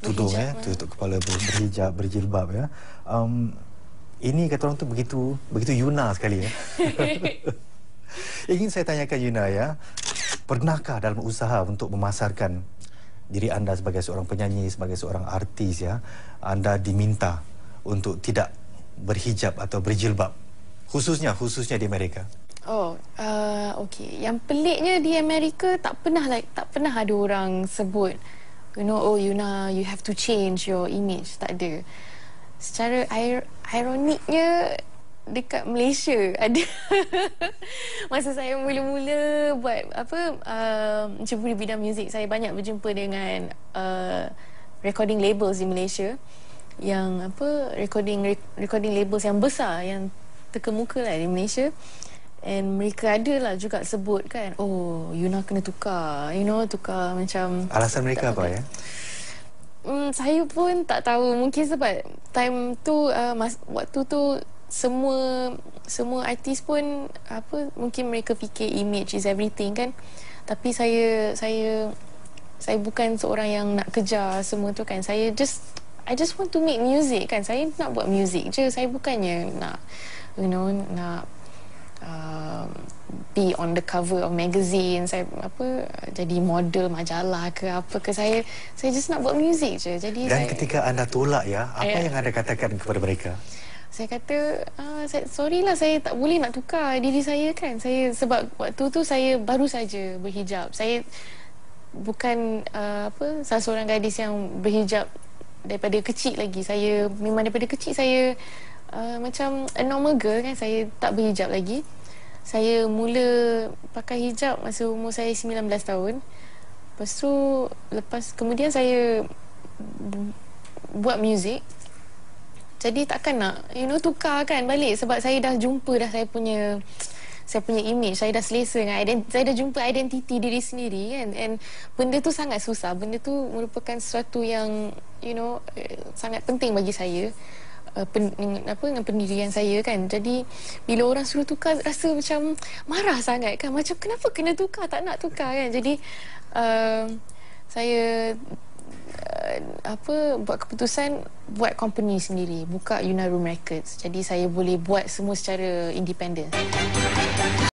tudung tutup kepala, berhijab, berjilbab ya. Ini kata orang tu begitu Yuna sekali ya. Ingin saya tanyakan Yuna ya, pernahkah dalam usaha untuk memasarkan diri anda sebagai seorang penyanyi, sebagai seorang artis ya, anda diminta untuk tidak berhijab atau berjilbab, khususnya di Amerika? Okey. Yang peliknya di Amerika tak pernah ada orang sebut, oh Yuna, you have to change your image. Tak ada. Secara ironiknya dekat Malaysia ada. Masa saya mula-mula buat menceburi bidang muzik, saya banyak berjumpa dengan recording labels di Malaysia yang recording labels yang besar yang terkemuka lah di Malaysia. And mereka ada lah juga sebut kan, oh Yuna kena tukar, tukar macam. Alasan mereka apa ya? Saya pun tak tahu. Mungkin sebab time tu waktu tu semua artis pun mungkin mereka fikir image is everything kan. Tapi saya bukan seorang yang nak kejar semua tu kan. I just want to make music kan. Saya nak buat music je. Saya bukannya nak nak be on the cover of magazine, saya jadi model majalah ke apa ke. Saya just nak buat music je. Jadi ketika anda tolak ya, apa yang anda katakan kepada mereka? Saya kata, sorry lah, saya tak boleh nak tukar diri saya kan. Sebab waktu tu saya baru saja berhijab. Saya bukan salah seorang gadis yang berhijab daripada kecil lagi. Saya memang daripada kecil saya macam a normal girl kan. Saya tak berhijab lagi. Saya mula pakai hijab masa umur saya 19 tahun. Lepas tu, kemudian saya buat muzik. Jadi takkan nak tukar kan balik, sebab saya dah jumpa dah saya punya image, saya dah selesa dengan saya dah jumpa identiti diri sendiri kan. And benda tu sangat susah. Benda tu merupakan sesuatu yang sangat penting bagi saya. Dengan pendirian saya kan. Jadi bila orang suruh tukar, rasa macam marah sangat kan. Macam kenapa kena tukar, tak nak tukar kan. Jadi saya buat keputusan buat company sendiri, buka Yuna Room Records. Jadi saya boleh buat semua secara independen.